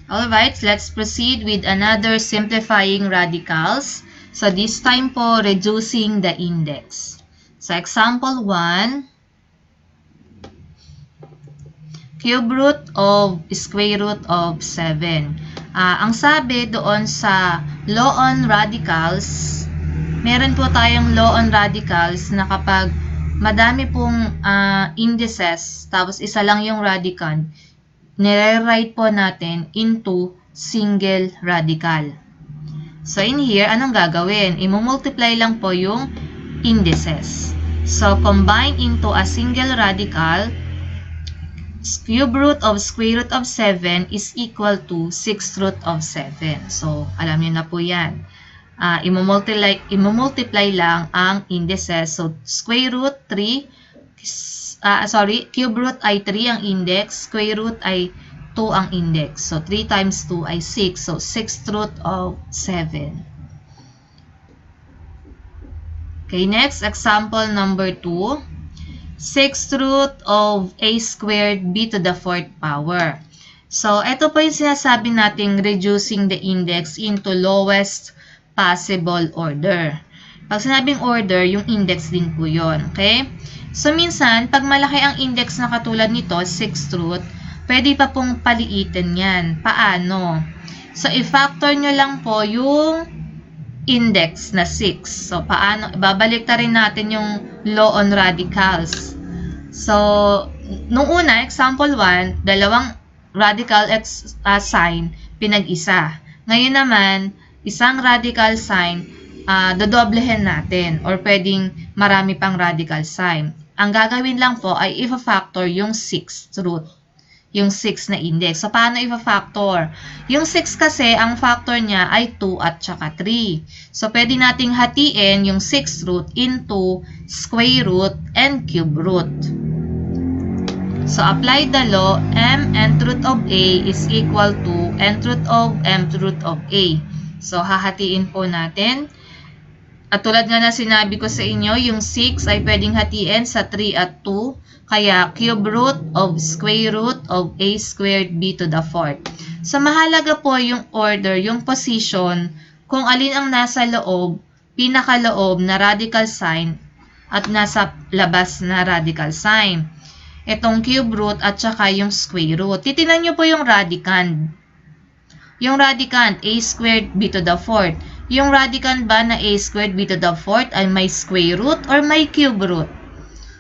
Alright, let's proceed with another simplifying radicals. So this time po, reducing the index. So example 1, cube root of square root of 7. Ang sabi doon sa law on radicals, meron po tayong law on radicals na kapag madami pong indices, tapos isa lang yung radicand, nire-write po natin into single radical. So in here, anong gagawin? I-multiply lang po yung indices. So combine into a single radical, cube root of square root of 7 is equal to 6 root of 7. So alam niyo na po yan. I-multiply lang ang indices. So square root 3, cube root ay 3 ang index, square root ay 2 ang index. So, 3 times 2 ay 6. So, 6th root of 7. Okay, next, example number 2. 6th root of a squared b to the 4th power. So, ito po yung sinasabi nating reducing the index into lowest possible order. Pag sinabing order, yung index din po yun. Okay? So, minsan, pag malaki ang index na katulad nito, 6th root, pwede pa pong paliitin yan. Paano? So, i-factor nyo lang po yung index na 6. So, paano? Babalik ta rin natin yung law on radicals. So, nung una, example 1, dalawang radical sign, pinag-isa. Ngayon naman, isang radical sign, dodoblehin natin. Or pwedeng marami pang radical sign. Ang gagawin lang po ay i-factor yung 6th root. Yung 6 na index. So, paano i-factor? Yung 6 kasi, ang factor niya ay 2 at saka 3. So, pwede nating hatiin yung 6th root into square root and cube root. So, apply the law, m nth root of a is equal to nth root of mth root of a. So, hahatiin po natin. At tulad nga na sinabi ko sa inyo, yung 6 ay pwedeng hatiin sa 3 at 2. Kaya, cube root of square root of a squared b to the 4th. So, mahalaga po yung order, yung position, kung alin ang nasa loob, pinakaloob na radical sign, at nasa labas na radical sign. Itong cube root at saka yung square root. Titinan nyo po yung radicand. Yung radicand, a squared b to the 4th. Yung radicand ba na a squared b to the 4th ay may square root or may cube root?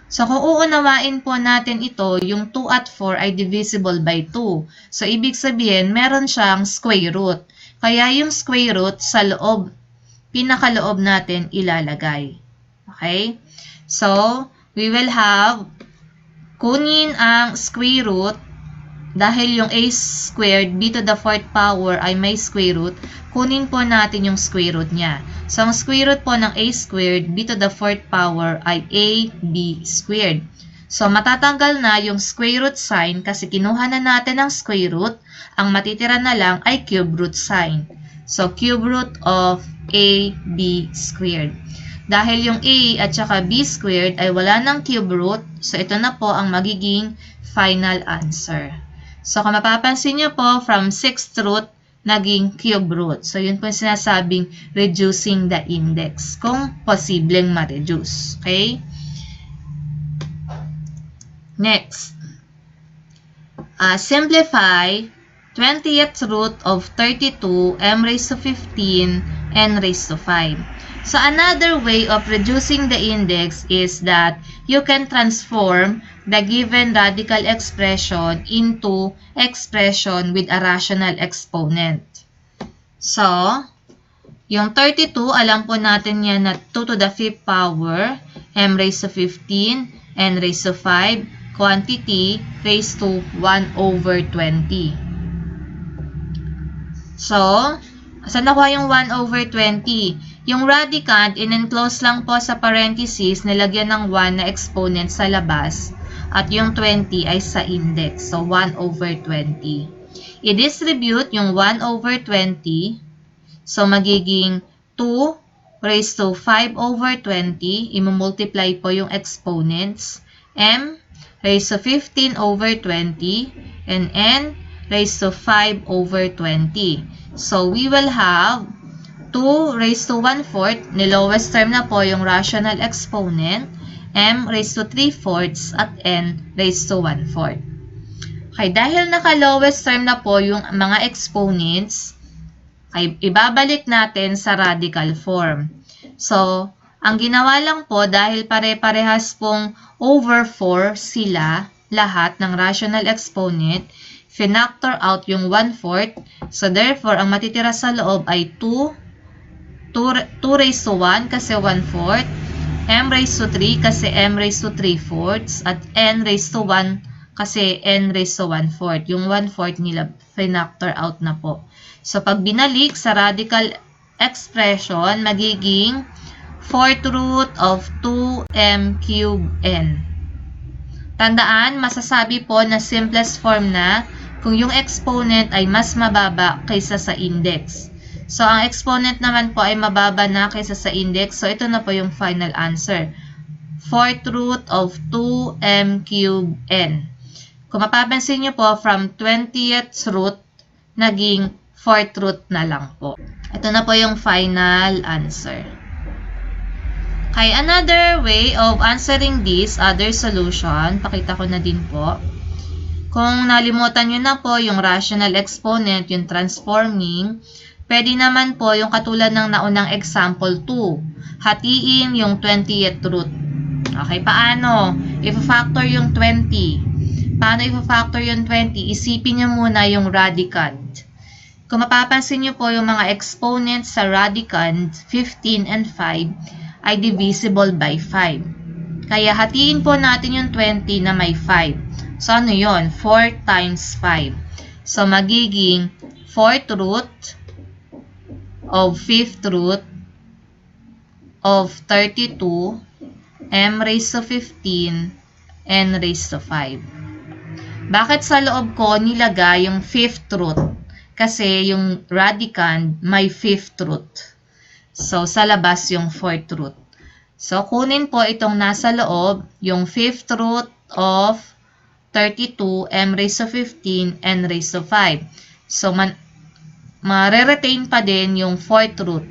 So, kung uunawain po natin ito, yung 2 at 4 ay divisible by 2. So, ibig sabihin, meron siyang square root. Kaya yung square root sa loob, pinakaloob natin ilalagay. Okay? So, we will have, kunin ang square root, dahil yung a squared b to the 4th power ay may square root, kunin po natin yung square root niya. So, ang square root po ng a squared b to the 4th power ay ab squared. So, matatanggal na yung square root sign kasi kinuha na natin ang square root. Ang matitira na lang ay cube root sign. So, cube root of ab squared. Dahil yung a at saka b squared ay wala ng cube root, so ito na po ang magiging final answer. So, kung mapapansin nyo po, from 6th root, naging cube root. So, yun po yung sinasabing reducing the index, kung posibleng ma-reduce. Okay? Next. Simplify 20th root of 32 m raised to 15 n raised to 5. So, another way of reducing the index is that you can transform the given radical expression into expression with a rational exponent. So, yung 32, alam po natin yan na 2 to the 5th power, m raised to 15, n raised to 5, quantity raised to 1 over 20. So, saan nakuha yung 1 over 20? Yung radicand, in-enclose lang po sa parenthesis, nilagyan ng 1 na exponent sa labas, at yung 20 ay sa index. So, 1 over 20. I-distribute yung 1 over 20. So, magiging 2 raised to 5 over 20. I-multiply po yung exponents. M raised to 15 over 20. And N raised to 5 over 20. So, we will have 2 raised to 1/4, ni lowest term na po yung rational exponent, m raised to 3/4 at n raised to 1/4. Okay, dahil naka-lowest term na po yung mga exponents, ay ibabalik natin sa radical form. So, ang ginawa lang po, dahil pare-parehas pong over 4 sila, lahat ng rational exponent, finactor out yung 1/4. So, therefore, ang matitira sa loob ay 2 raised to 1 kasi 1/4, m raised to 3 kasi m raised to 3/4, at n raised to 1 kasi n raised to 1/4. Yung 1/4 nila, finactor out na po. So, pag binalik sa radical expression, magiging 4th root of 2m cubed n. Tandaan, masasabi po na simplest form na kung yung exponent ay mas mababa kaysa sa index. So, ang exponent naman po ay mababa na kaysa sa index. So, ito na po yung final answer. 4th root of 2m cubed n. Kung mapapansin nyo po, from 20th root, naging 4th root na lang po. Ito na po yung final answer. Okay, another way of answering this other solution, pakita ko na din po. Kung nalimutan nyo na po yung rational exponent, yung transforming, pwede naman po yung katulad ng naunang example 2. Hatiin yung 20th root. Okay, paano? If-factor yung 20. Paano if-factor yung 20? Isipin nyo muna yung radicand. Kung mapapansin nyo po yung mga exponents sa radicand, 15 and 5, ay divisible by 5. Kaya hatiin po natin yung 20 na may 5. So, ano yun? 4 times 5. So, magiging 4th root of 5th root of 32, m raised to 15, n raised to 5. Bakit sa loob ko nilagay yung 5th root? Kasi yung radicand may 5th root. So, sa labas yung 4th root. So, kunin po itong nasa loob, yung 5th root of 32, m raised to 15, n raised to 5. So, mare-retain pa din yung 4th root.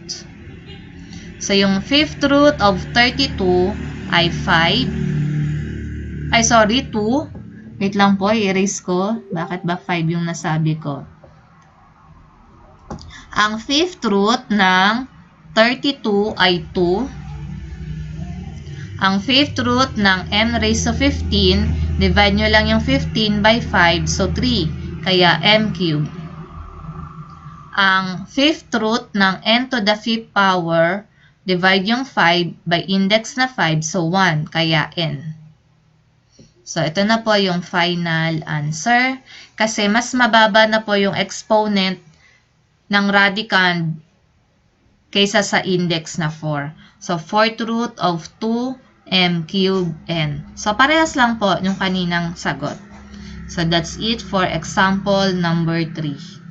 So, yung 5th root of 32 ay 2. Wait lang po, i-erase ko. Bakit ba 5 yung nasabi ko? Ang 5th root ng 32 ay 2. Ang 5th root ng m raised to 15, divide nyo lang yung 15 by 5, so 3. Kaya m cubed. Ang 5th root ng n to the 5th power, divide yung 5 by index na 5, so 1. Kaya n. So, ito na po yung final answer. Kasi mas mababa na po yung exponent ng radicand kaysa sa index na 4. So, 4th root of 2m cubed n. So, parehas lang po yung kaninang sagot. So, that's it for example number 3.